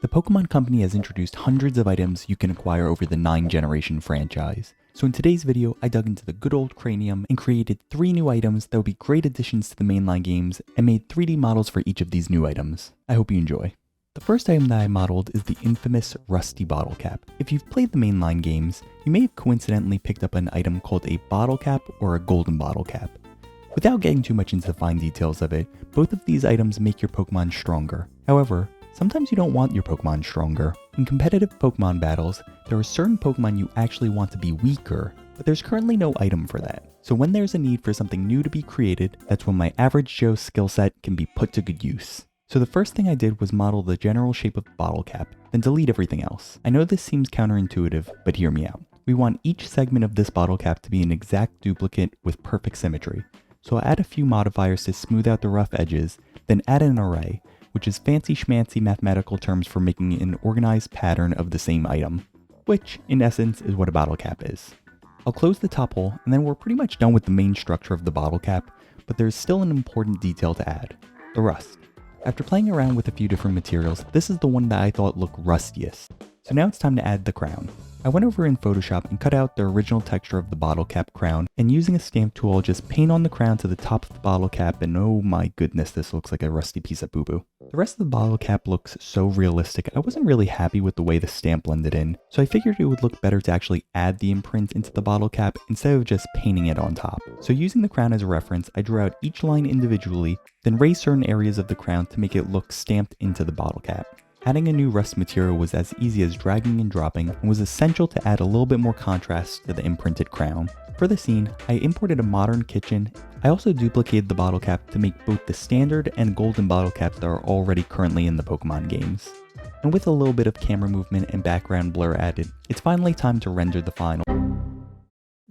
The Pokémon Company has introduced hundreds of items you can acquire over the 9-generation franchise. So in today's video, I dug into the good old cranium and created 3 new items that will be great additions to the mainline games and made 3D models for each of these new items. I hope you enjoy. The first item that I modeled is the infamous Rusty Bottle Cap. If you've played the mainline games, you may have coincidentally picked up an item called a Bottle Cap or a Golden Bottle Cap. Without getting too much into the fine details of it, both of these items make your Pokemon stronger. However, sometimes you don't want your Pokemon stronger. In competitive Pokemon battles, there are certain Pokemon you actually want to be weaker, but there's currently no item for that. So when there's a need for something new to be created, that's when my average Joe skill set can be put to good use. So the first thing I did was model the general shape of the bottle cap, then delete everything else. I know this seems counterintuitive, but hear me out. We want each segment of this bottle cap to be an exact duplicate with perfect symmetry. So I'll add a few modifiers to smooth out the rough edges, then add an array, which is fancy schmancy mathematical terms for making an organized pattern of the same item, which, in essence, is what a bottle cap is. I'll close the top hole, and then we're pretty much done with the main structure of the bottle cap, but there's still an important detail to add: the rust. After playing around with a few different materials, this is the one that I thought looked rustiest. So now it's time to add the crown. I went over in Photoshop and cut out the original texture of the bottle cap crown, and using a stamp tool I'll just paint on the crown to the top of the bottle cap, and oh my goodness, this looks like a rusty piece of boo-boo. The rest of the bottle cap looks so realistic, I wasn't really happy with the way the stamp blended in, so I figured it would look better to actually add the imprint into the bottle cap instead of just painting it on top. So using the crown as a reference, I drew out each line individually, then raised certain areas of the crown to make it look stamped into the bottle cap. Adding a new rust material was as easy as dragging and dropping, and was essential to add a little bit more contrast to the imprinted crown. For the scene, I imported a modern kitchen. I also duplicated the bottle cap to make both the standard and golden bottle caps that are already currently in the Pokemon games. And with a little bit of camera movement and background blur added, it's finally time to render the final.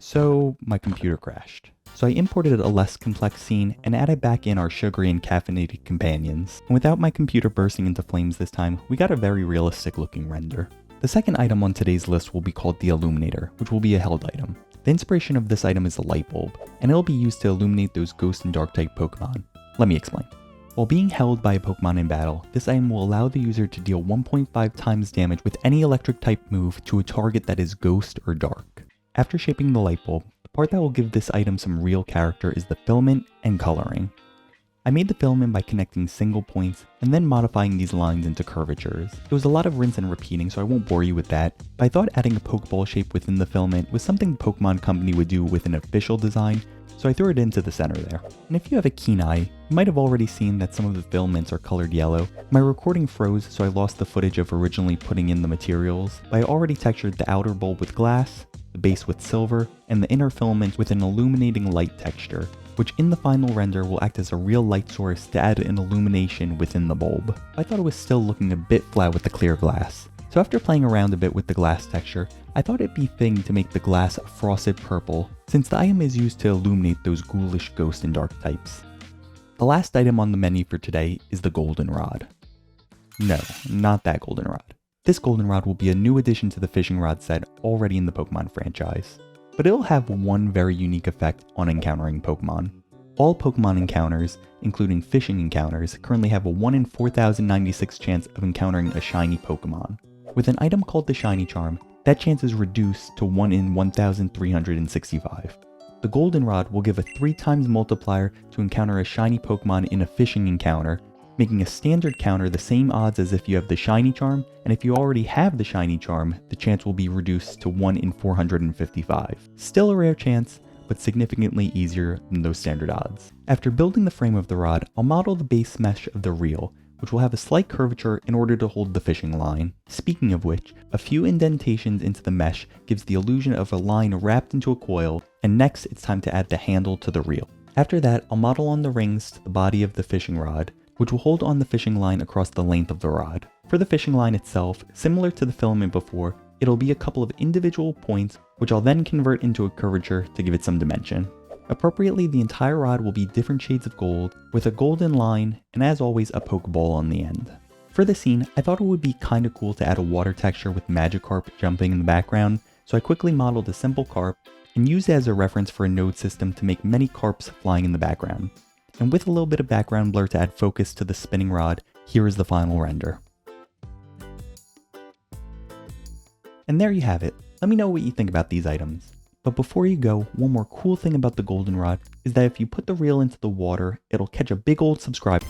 So my computer crashed. So I imported a less complex scene and added back in our sugary and caffeinated companions. And without my computer bursting into flames this time, we got a very realistic looking render. The second item on today's list will be called the Illuminator, which will be a held item. The inspiration of this item is a light bulb, and it'll be used to illuminate those ghost and dark type Pokemon. Let me explain. While being held by a Pokemon in battle, this item will allow the user to deal 1.5 times damage with any electric type move to a target that is ghost or dark. After shaping the light bulb, the part that will give this item some real character is the filament and coloring. I made the filament by connecting single points and then modifying these lines into curvatures. It was a lot of rinse and repeating, so I won't bore you with that, but I thought adding a Pokeball shape within the filament was something the Pokemon Company would do with an official design, so I threw it into the center there. And if you have a keen eye, you might have already seen that some of the filaments are colored yellow. My recording froze, so I lost the footage of originally putting in the materials, but I already textured the outer bulb with glass, the base with silver, and the inner filament with an illuminating light texture, which in the final render will act as a real light source to add an illumination within the bulb. I thought it was still looking a bit flat with the clear glass. So after playing around a bit with the glass texture, I thought it'd be fitting to make the glass a frosted purple, since the item is used to illuminate those ghoulish ghost and dark types. The last item on the menu for today is the Goldenrod. No, not that Goldenrod. This Goldenrod will be a new addition to the fishing rod set already in the Pokemon franchise, but it'll have one very unique effect on encountering Pokemon. All Pokemon encounters, including fishing encounters, currently have a 1 in 4096 chance of encountering a shiny Pokemon. With an item called the Shiny Charm, that chance is reduced to 1 in 1365. The Goldenrod will give a 3 times multiplier to encounter a shiny Pokemon in a fishing encounter, making a standard counter the same odds as if you have the Shiny Charm, and if you already have the Shiny Charm, the chance will be reduced to 1 in 455. Still a rare chance, but significantly easier than those standard odds. After building the frame of the rod, I'll model the base mesh of the reel, which will have a slight curvature in order to hold the fishing line. Speaking of which, a few indentations into the mesh gives the illusion of a line wrapped into a coil, and next it's time to add the handle to the reel. After that, I'll model on the rings to the body of the fishing rod, which will hold on the fishing line across the length of the rod. For the fishing line itself, similar to the filament before, it'll be a couple of individual points, which I'll then convert into a curvature to give it some dimension. Appropriately, the entire rod will be different shades of gold, with a golden line, and as always, a Pokeball on the end. For the scene, I thought it would be kinda cool to add a water texture with Magikarp jumping in the background, so I quickly modeled a simple carp, and used it as a reference for a node system to make many carps flying in the background. And with a little bit of background blur to add focus to the spinning rod, here is the final render. And there you have it. Let me know what you think about these items. But before you go, one more cool thing about the goldenrod is that if you put the reel into the water, it'll catch a big old subscribe.